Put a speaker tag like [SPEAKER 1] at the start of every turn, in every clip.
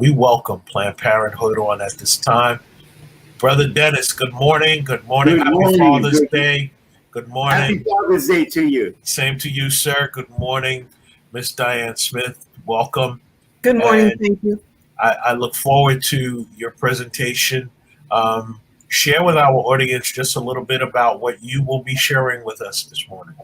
[SPEAKER 1] we welcome Planned Parenthood on at this time. Brother Dennis, good morning. Good morning.
[SPEAKER 2] Good
[SPEAKER 1] Happy
[SPEAKER 2] morning.
[SPEAKER 1] Father's Day. Good morning.
[SPEAKER 2] Happy Father's Day to you.
[SPEAKER 1] Same to you, sir. Good morning. Miss Diane Smith, welcome.
[SPEAKER 3] Good morning.
[SPEAKER 1] And
[SPEAKER 3] thank you.
[SPEAKER 1] I look forward to your presentation. Share with our audience just a little bit about what you will be sharing with us this morning.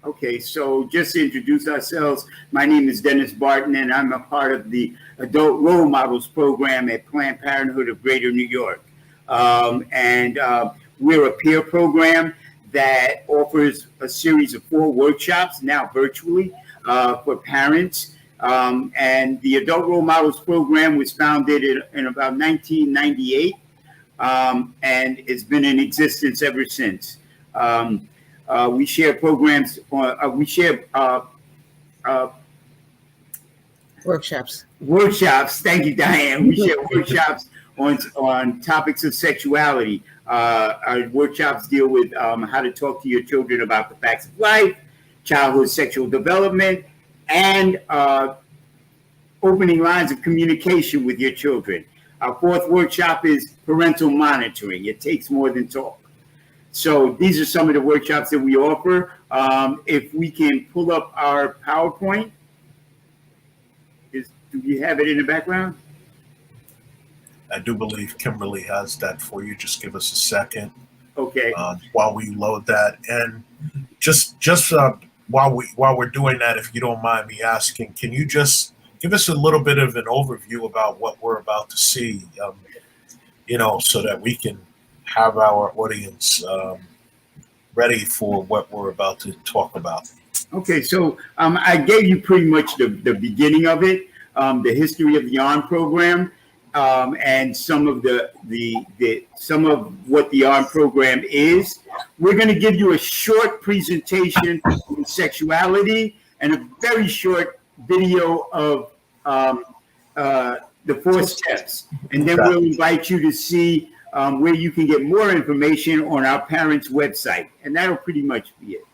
[SPEAKER 2] Okay, so just to introduce ourselves, my name is Dennis Barton, and I'm a part of the Adult Role Models program at Planned Parenthood of Greater New York. We're a peer program that offers a series of 4 workshops, now virtually, for parents. And the Adult Role Models program was founded in about 1998, and it's been in existence ever since. We share programs,
[SPEAKER 3] Workshops.
[SPEAKER 2] Workshops. Thank you, Diane. We share workshops on topics of sexuality. Our workshops deal with how to talk to your children about the facts of life, childhood sexual development, and opening lines of communication with your children. Our 4th workshop is parental monitoring. It takes more than talk. So these are some of the workshops that we offer. If we can pull up our PowerPoint, do we have it in the background?
[SPEAKER 1] I do believe Kimberly has that for you. Just give us a second.
[SPEAKER 2] Okay.
[SPEAKER 1] While we load that, and just while we're doing that, if you don't mind me asking, can you just give us a little bit of an overview about what we're about to see, so that we can have our audience ready for what we're about to talk about.
[SPEAKER 2] Okay, so I gave you pretty much the beginning of it, the history of the ARM program, and some of some of what the ARM program is. We're going to give you a short presentation on sexuality and a very short video of the 4 steps, and then we'll invite you to see where you can get more information on our parents' website, and that'll pretty much be it.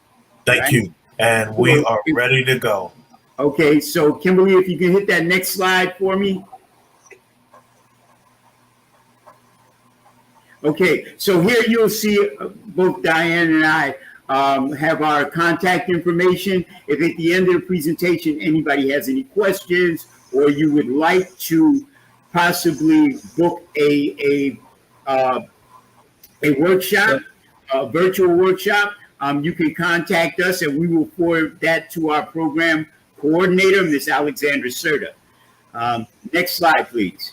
[SPEAKER 1] Thank you, and we are ready to go.
[SPEAKER 2] Okay, so Kimberly, if you can hit that next slide for me. Okay, so here you'll see both Diane and I have our contact information. If at the end of the presentation anybody has any questions or you would like to possibly book a workshop, a virtual workshop, you can contact us and we will forward that to our program coordinator, Ms. Alexandra Serta. Next slide, please.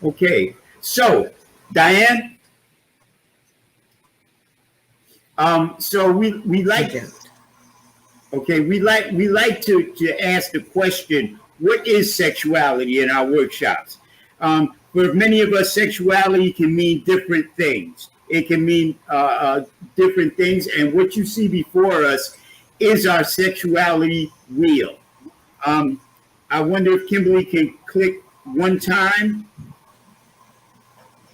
[SPEAKER 2] Okay, so Diane, so we like to ask the question, what is sexuality in our workshops? For many of us, sexuality can mean different things. It can mean different things, and what you see before us is our sexuality wheel. I wonder if Kimberly can click one time.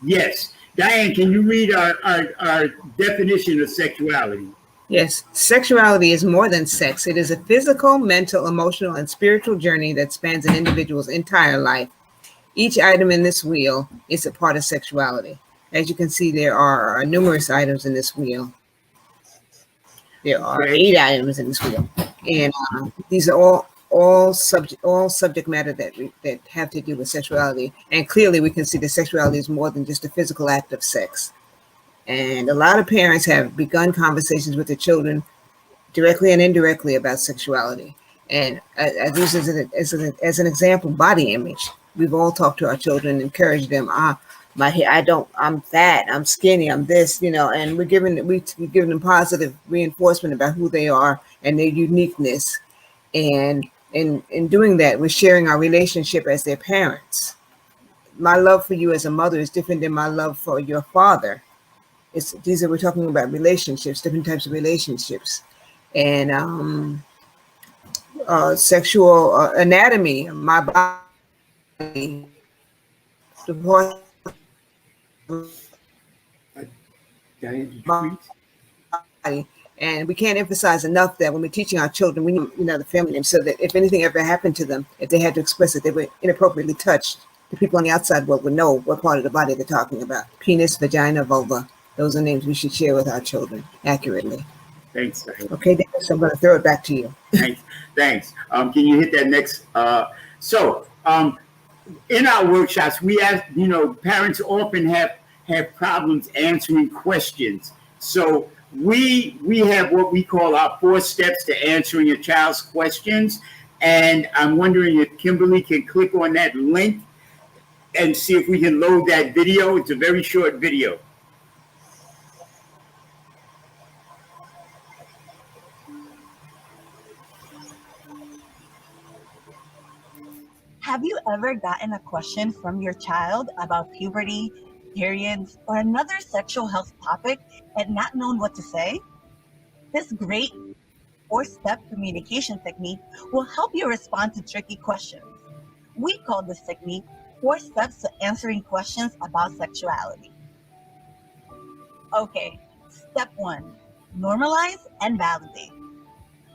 [SPEAKER 2] Yes. Diane, can you read our definition of sexuality?
[SPEAKER 3] Yes. Sexuality is more than sex. It is a physical, mental, emotional, and spiritual journey that spans an individual's entire life. Each item in this wheel is a part of sexuality. As you can see, there are numerous items in this wheel. There are 8 items in this wheel, and these are all subject matter that have to do with sexuality. And clearly, we can see that sexuality is more than just a physical act of sex. And a lot of parents have begun conversations with their children, directly and indirectly, about sexuality. And I use as an example, body image. We've all talked to our children, encouraged them. My hair, I'm fat, I'm skinny, I'm this, and we're giving them positive reinforcement about who they are and their uniqueness. And in doing that, we're sharing our relationship as their parents. My love for you as a mother is different than my love for your father. We're talking about relationships, different types of relationships, and sexual anatomy. My body, the body And we can't emphasize enough that when we're teaching our children, we need, the family name, so that if anything ever happened to them, if they had to express it, they were inappropriately touched, the people on the outside world would know what part of the body they're talking about. Penis, vagina, vulva. Those are names we should share with our children accurately.
[SPEAKER 2] Thanks.
[SPEAKER 3] Okay, Dennis, I'm going to throw it back to you.
[SPEAKER 2] Thanks. Can you hit that next? In our workshops, we ask, parents often have problems answering questions. So we have what we call our 4 steps to answering a child's questions. And I'm wondering if Kimberly can click on that link and see if we can load that video. It's a very short video.
[SPEAKER 4] Have you ever gotten a question from your child about puberty, periods, or another sexual health topic and not known what to say? This great 4-step communication technique will help you respond to tricky questions. We call this technique 4 steps to answering questions about sexuality. Okay, step 1, normalize and validate.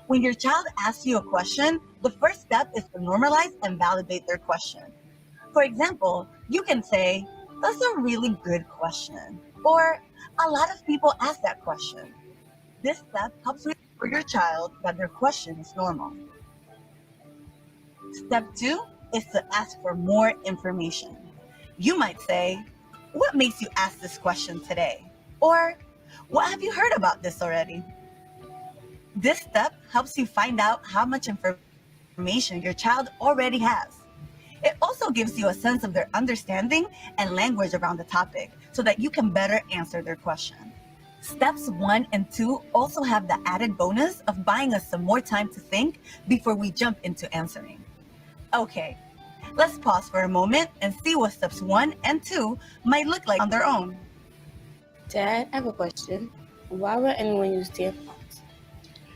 [SPEAKER 4] When your child asks you a question, the first step is to normalize and validate their question. For example, you can say, "That's a really good question," or "A lot of people ask that question." This step helps reassure your child that their question is normal. Step 2 is to ask for more information. You might say, "What makes you ask this question today?" Or, "What have you heard about this already?" This step helps you find out how much information your child already has. It also gives you a sense of their understanding and language around the topic so that you can better answer their question. Steps 1 and 2 also have the added bonus of buying us some more time to think before we jump into answering. Okay, let's pause for a moment and see what steps 1 and 2 might look like on their own.
[SPEAKER 5] Dad, I have a question. Why would anyone use tampons?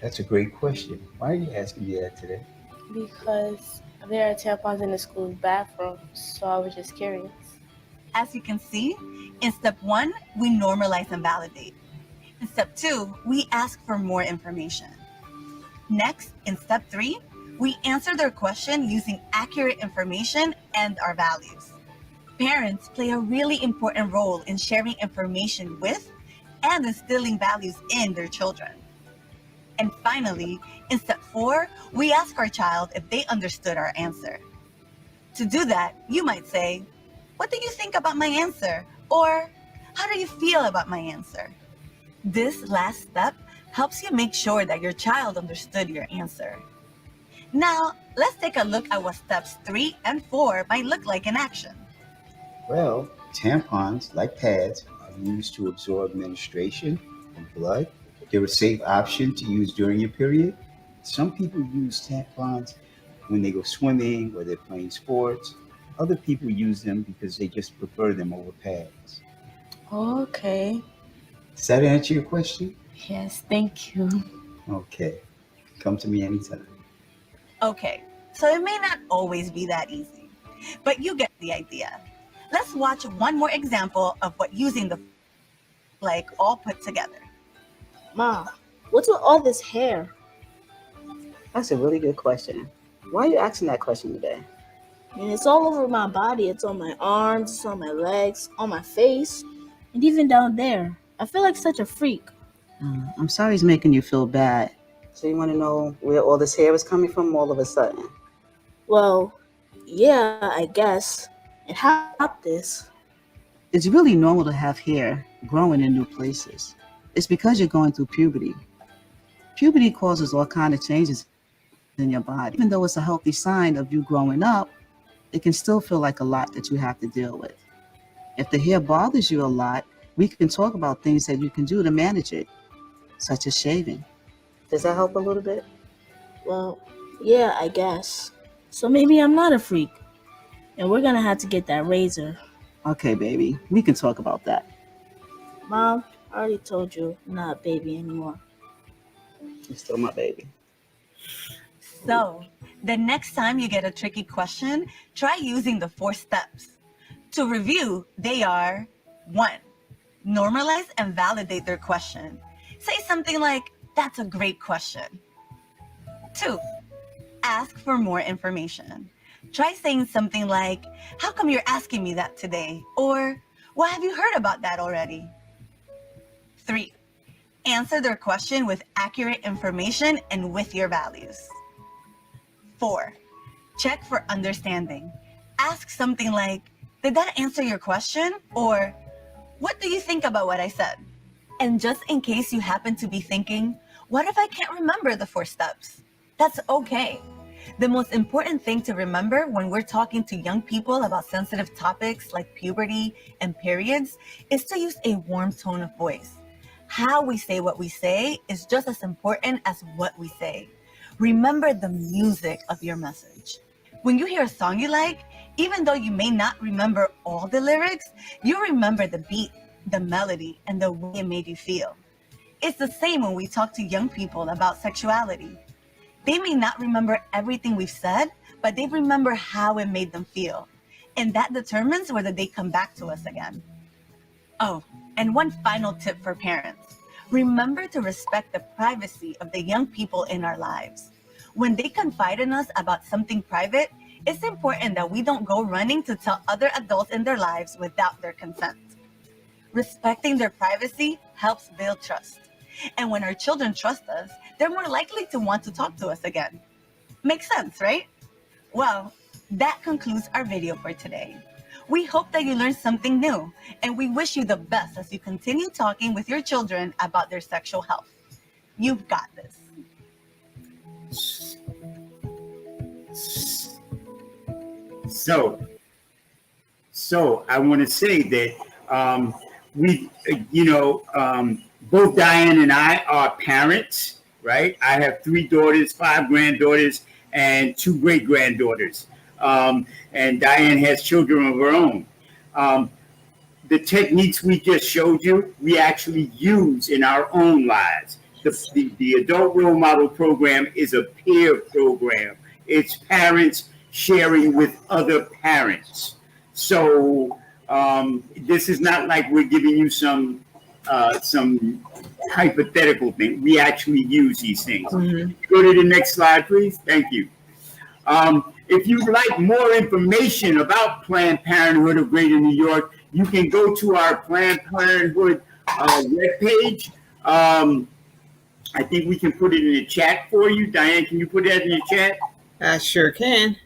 [SPEAKER 6] That's a great question. Why are you asking me that today?
[SPEAKER 5] Because there are tampons in the school bathroom, so I was just curious.
[SPEAKER 4] As you can see, in step 1, we normalize and validate. In step 2, we ask for more information. Next, in step 3, we answer their question using accurate information and our values. Parents play a really important role in sharing information with and instilling values in their children. And finally, in step 4, we ask our child if they understood our answer. To do that, you might say, "What do you think about my answer?" Or, "How do you feel about my answer?" This last step helps you make sure that your child understood your answer. Now, let's take a look at what steps 3 and 4 might look like in action.
[SPEAKER 6] Well, tampons, like pads, are used to absorb menstruation and blood. They're a safe option to use during your period. Some people use tampons when they go swimming or they're playing sports. Other people use them because they just prefer them over pads.
[SPEAKER 5] Okay.
[SPEAKER 6] Does that answer your question?
[SPEAKER 5] Yes, thank you.
[SPEAKER 6] Okay. Come to me anytime.
[SPEAKER 4] Okay, so it may not always be that easy, but you get the idea. Let's watch one more example of what using the like all put together.
[SPEAKER 7] Mom, what's with all this hair?
[SPEAKER 8] That's a really good question. Why are you asking that question today?
[SPEAKER 7] And it's all over my body. It's on my arms, it's on my legs, on my face, and even down there. I feel like such a freak.
[SPEAKER 8] I'm sorry it's making you feel bad. So you want to know where all this hair is coming from all of a sudden?
[SPEAKER 7] Well, yeah, I guess. And how about this?
[SPEAKER 8] It's really normal to have hair growing in new places. It's because you're going through puberty. Puberty causes all kinds of changes in your body. Even though it's a healthy sign of you growing up, it can still feel like a lot that you have to deal with. If the hair bothers you a lot, we can talk about things that you can do to manage it, such as shaving. Does that help a little bit?
[SPEAKER 7] Well, yeah, I guess. So maybe I'm not a freak. And we're gonna have to get that razor.
[SPEAKER 8] Okay, baby, we can talk about that.
[SPEAKER 7] Mom, I already told you I'm not a baby anymore.
[SPEAKER 8] You're still my baby.
[SPEAKER 4] So, the next time you get a tricky question, try using the 4 steps. To review, they are: 1, normalize and validate their question. Say something like, That's a great question. 2, ask for more information. Try saying something like, how come you're asking me that today? Or, well, have you heard about that already? 3, answer their question with accurate information and with your values. 4, check for understanding. Ask something like, did that answer your question? Or, what do you think about what I said? And just in case you happen to be thinking, what if I can't remember the 4 steps? That's okay. The most important thing to remember when we're talking to young people about sensitive topics like puberty and periods is to use a warm tone of voice. How we say what we say is just as important as what we say. Remember the music of your message. When you hear a song you like, even though you may not remember all the lyrics, you remember the beat, the melody, and the way it made you feel. It's the same when we talk to young people about sexuality. They may not remember everything we've said, but they remember how it made them feel. And that determines whether they come back to us again. Oh, and one final tip for parents. Remember to respect the privacy of the young people in our lives. When they confide in us about something private, it's important that we don't go running to tell other adults in their lives without their consent. Respecting their privacy helps build trust. And when our children trust us, they're more likely to want to talk to us again. Makes sense, right? Well, that concludes our video for today. We hope that you learned something new, and we wish you the best as you continue talking with your children about their sexual health. You've got this.
[SPEAKER 2] So I want to say that both Diane and I are parents, right? I have 3 daughters, 5 granddaughters, and 2 great-granddaughters. And Diane has children of her own. The techniques we just showed you, we actually use in our own lives. The Adult Role Model Program is a peer program. It's parents sharing with other parents. So this is not like we're giving you some hypothetical thing. We actually use these things. Mm-hmm. Go to the next slide, please. Thank you. If you'd like more information about Planned Parenthood of Greater New York, you can go to our Planned Parenthood webpage. I think we can put it in the chat for you. Diane, can you put that in the chat?
[SPEAKER 3] I sure can.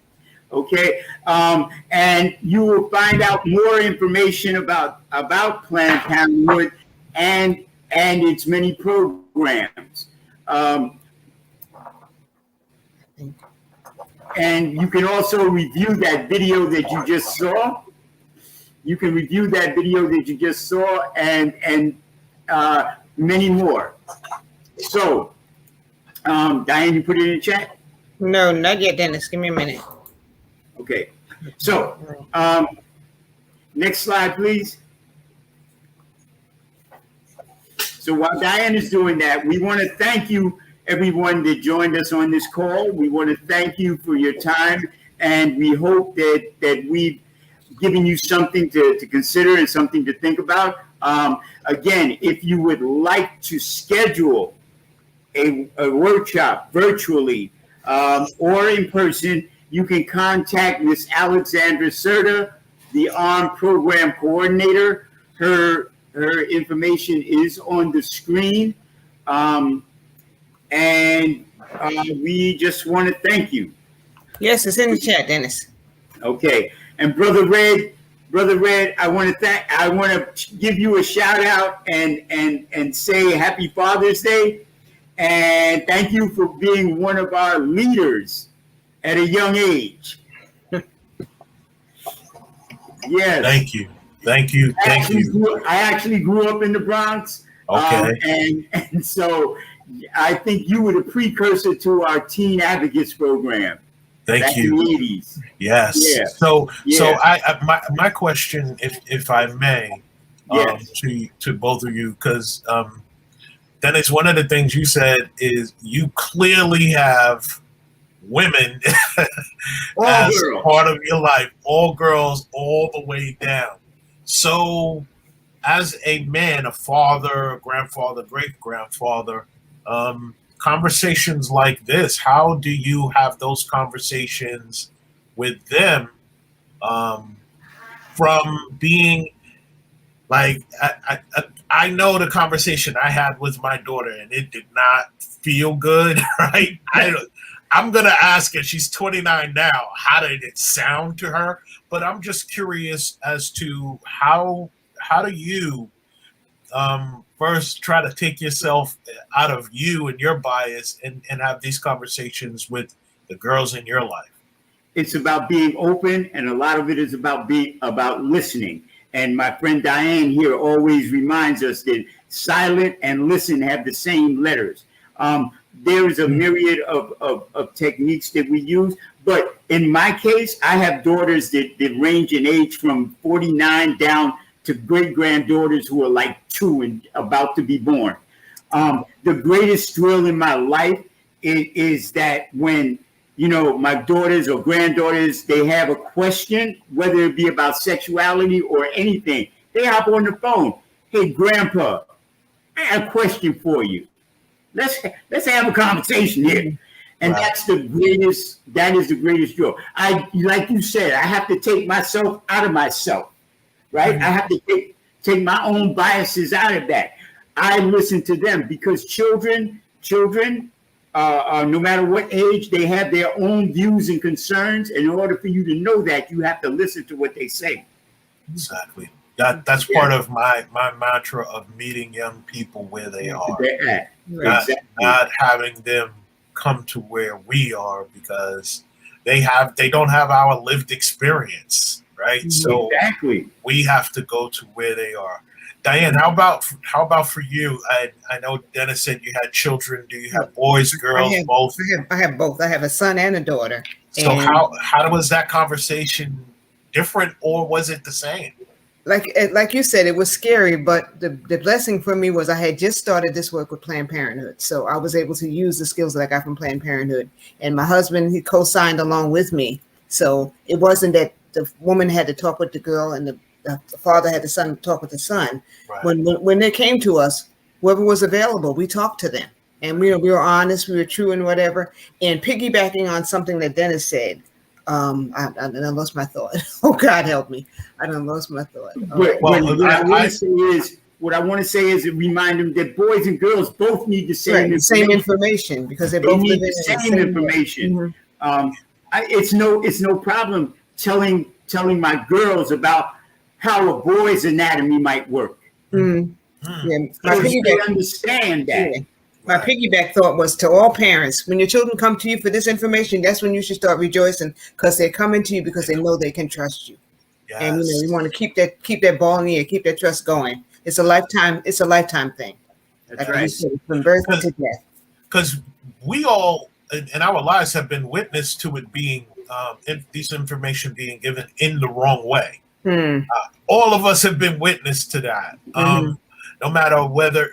[SPEAKER 2] Okay, and you will find out more information about Planned Parenthood and its many programs. And you can also review that video that you just saw. You can review that video that you just saw and many more. So, Diane, you put it in the chat?
[SPEAKER 3] No, not yet, Dennis. Give me a minute.
[SPEAKER 2] Okay. So, next slide, please. So while Diane is doing that, we want to thank you, everyone that joined us on this call. We want to thank you for your time, and we hope that we've given you something to consider and something to think about. Again, if you would like to schedule a workshop virtually or in person, you can contact Ms. Alexandra Serta, the ARM Program Coordinator. Her information is on the screen. And we just want to thank you.
[SPEAKER 3] Yes, it's in the chat, Dennis.
[SPEAKER 2] Okay. And Brother Red, I want to give you a shout out and say Happy Father's Day. And thank you for being one of our leaders at a young age. Yes.
[SPEAKER 1] Thank you.
[SPEAKER 2] I actually grew up in the Bronx.
[SPEAKER 1] Okay.
[SPEAKER 2] And so I think you were the precursor to our Teen Advocates program.
[SPEAKER 1] Thank you.
[SPEAKER 2] In the 80s.
[SPEAKER 1] Yes.
[SPEAKER 2] Yeah.
[SPEAKER 1] So
[SPEAKER 2] Yeah.
[SPEAKER 1] my question, if I may,
[SPEAKER 2] Yes.
[SPEAKER 1] to both of you, because Dennis, one of the things you said is you clearly have women as
[SPEAKER 2] girls.
[SPEAKER 1] part of your life, all girls, all the way down. So as a man, a father, a grandfather, great grandfather, conversations like this, how do you have those conversations with them, from being like, I know the conversation I had with my daughter, and it did not feel good, right? I'm going to ask her, she's 29 now, how did it sound to her? But I'm just curious as to how do you first try to take yourself out of you and your bias, and have these conversations with the girls in your life?
[SPEAKER 2] It's about being open, and a lot of it is about listening. And my friend Diane here always reminds us that silent and listen have the same letters. There is a myriad of techniques that we use, but in my case, I have daughters that range in age from 49 down to great-granddaughters who are like 2 and about to be born. The greatest thrill in my life is that when, you know, my daughters or granddaughters, they have a question, whether it be about sexuality or anything, they hop on the phone. Hey, Grandpa, I have a question for you. Let's have a conversation here. And
[SPEAKER 1] Wow.
[SPEAKER 2] that is the greatest joy. Like you said, I have to take myself out of myself, right? I have to take my own biases out of that. I listen to them because children, no matter what age, they have their own views and concerns. And in order for you to know that, you have to listen to what they say.
[SPEAKER 1] Exactly. That's part of my mantra of meeting young people where they are. Not having them come to where we are, because they don't have our lived experience, right? So
[SPEAKER 2] exactly,
[SPEAKER 1] we have to go to where they are. Diane, how about for you? I know Dennis said you had children. Do you have boys, girls, both?
[SPEAKER 3] I have both. I have a son and a daughter.
[SPEAKER 1] So
[SPEAKER 3] and
[SPEAKER 1] how was that conversation different, or was it the same?
[SPEAKER 3] Like you said, it was scary, but the blessing for me was I had just started this work with Planned Parenthood. So I was able to use the skills that I got from Planned Parenthood. And my husband, he co-signed along with me. So it wasn't that the woman had to talk with the girl and the father had the son talk with the son.
[SPEAKER 1] Right.
[SPEAKER 3] When they came to us, whoever was available, we talked to them. And we were honest, we were true and whatever. And piggybacking on something that Dennis said, I lost my thought. Oh, God help me. I done lost my thought.
[SPEAKER 2] What I want to say is remind them that boys and girls both need the same
[SPEAKER 3] information because they both
[SPEAKER 2] need the same information.
[SPEAKER 3] Mm-hmm.
[SPEAKER 2] It's no problem telling my girls about how a boy's anatomy might work.
[SPEAKER 3] Mm-hmm. Yeah,
[SPEAKER 2] they understand that.
[SPEAKER 3] Yeah. My piggyback thought was to all parents, when your children come to you for this information, that's when you should start rejoicing, because they're coming to you because they know they can trust you. Yes. And you want to keep that ball in the air, keep that trust going. It's a lifetime thing.
[SPEAKER 2] That's right.
[SPEAKER 3] From birth to death.
[SPEAKER 1] Because we all in our lives have been witness to it being this information being given in the wrong way. All of us have been witness to that. No matter whether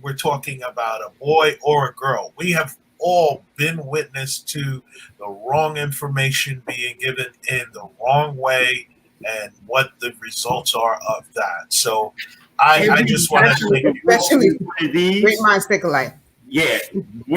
[SPEAKER 1] we're talking about a boy or a girl, we have all been witness to the wrong information being given in the wrong way, and what the results are of that. So I just want to say,
[SPEAKER 3] especially great minds think alike.
[SPEAKER 2] Yeah,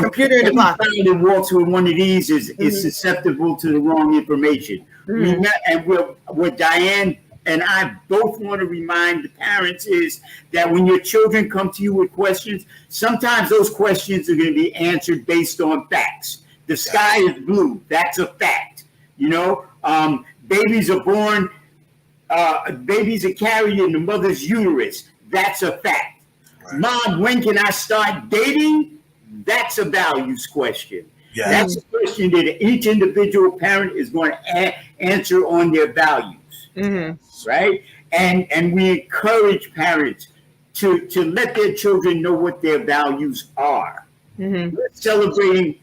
[SPEAKER 3] computer in the pocket
[SPEAKER 2] that walks with one of these is susceptible to the wrong information. And what Diane and I both want to remind the parents is that when your children come to you with questions, sometimes those questions are going to be answered based on facts. The sky is blue. That's a fact. You know, babies are born, babies are carried in the mother's uterus. That's a fact. Right. Mom, when can I start dating? That's a values question. Yes. That's a question that each individual parent is going to answer on their values. Right? And we encourage parents to let their children know what their values are. We're celebrating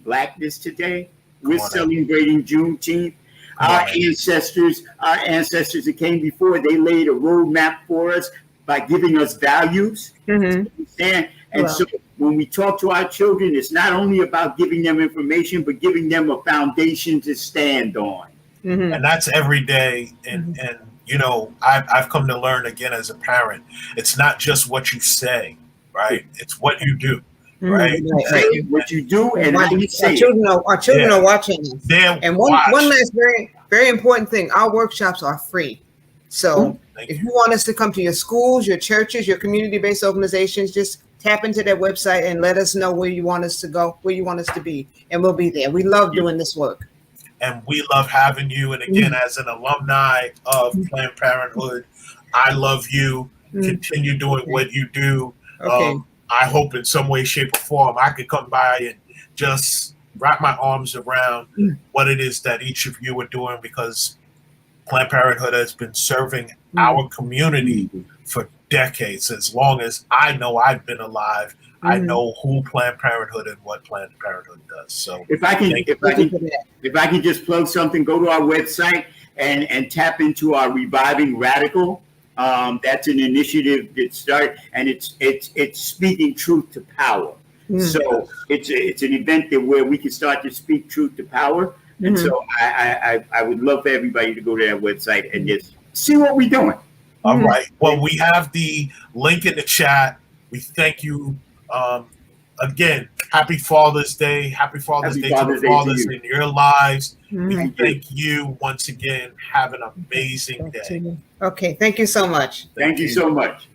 [SPEAKER 2] Blackness today. We're celebrating Juneteenth. Our ancestors that came before, they laid a roadmap for us by giving us values. So when we talk to our children, it's not only about giving them information, but giving them a foundation to stand on.
[SPEAKER 1] And that's every day. And you know, I've come to learn again as a parent, it's not just what you say, right? It's what you do. right?
[SPEAKER 2] Say what you do and how you say it.
[SPEAKER 3] Our children
[SPEAKER 1] Yeah.
[SPEAKER 3] are watching us.
[SPEAKER 1] They're
[SPEAKER 3] And one last very important thing, our workshops are free. So
[SPEAKER 1] Thank
[SPEAKER 3] if
[SPEAKER 1] you.
[SPEAKER 3] you want us to come to your schools, your churches, your community-based organizations, just tap into their website and let us know where you want us to go, where you want us to be, and we'll be there. We love doing this work.
[SPEAKER 1] And we love having you. And again, as an alumni of Planned Parenthood, I love you. Continue doing what you do.
[SPEAKER 3] Okay.
[SPEAKER 1] I hope in some way, shape, or form I could come by and just wrap my arms around what it is that each of you are doing, because Planned Parenthood has been serving our community for decades. As long as I know I've been alive, I know who Planned Parenthood and what Planned Parenthood does. So
[SPEAKER 2] if I can just plug something, go to our website and tap into our Reviving Radical. That's an initiative that started, and it's speaking truth to power. So it's an event where we can start to speak truth to power. And so I would love for everybody to go to that website and just see what we're doing.
[SPEAKER 1] All right. Well, we have the link in the chat. We thank you. Again, happy Father's Day. Happy Father's Day to the fathers in your lives. We thank you once again. Have an amazing day.
[SPEAKER 3] Okay. Thank you so much.
[SPEAKER 2] Thank you so much.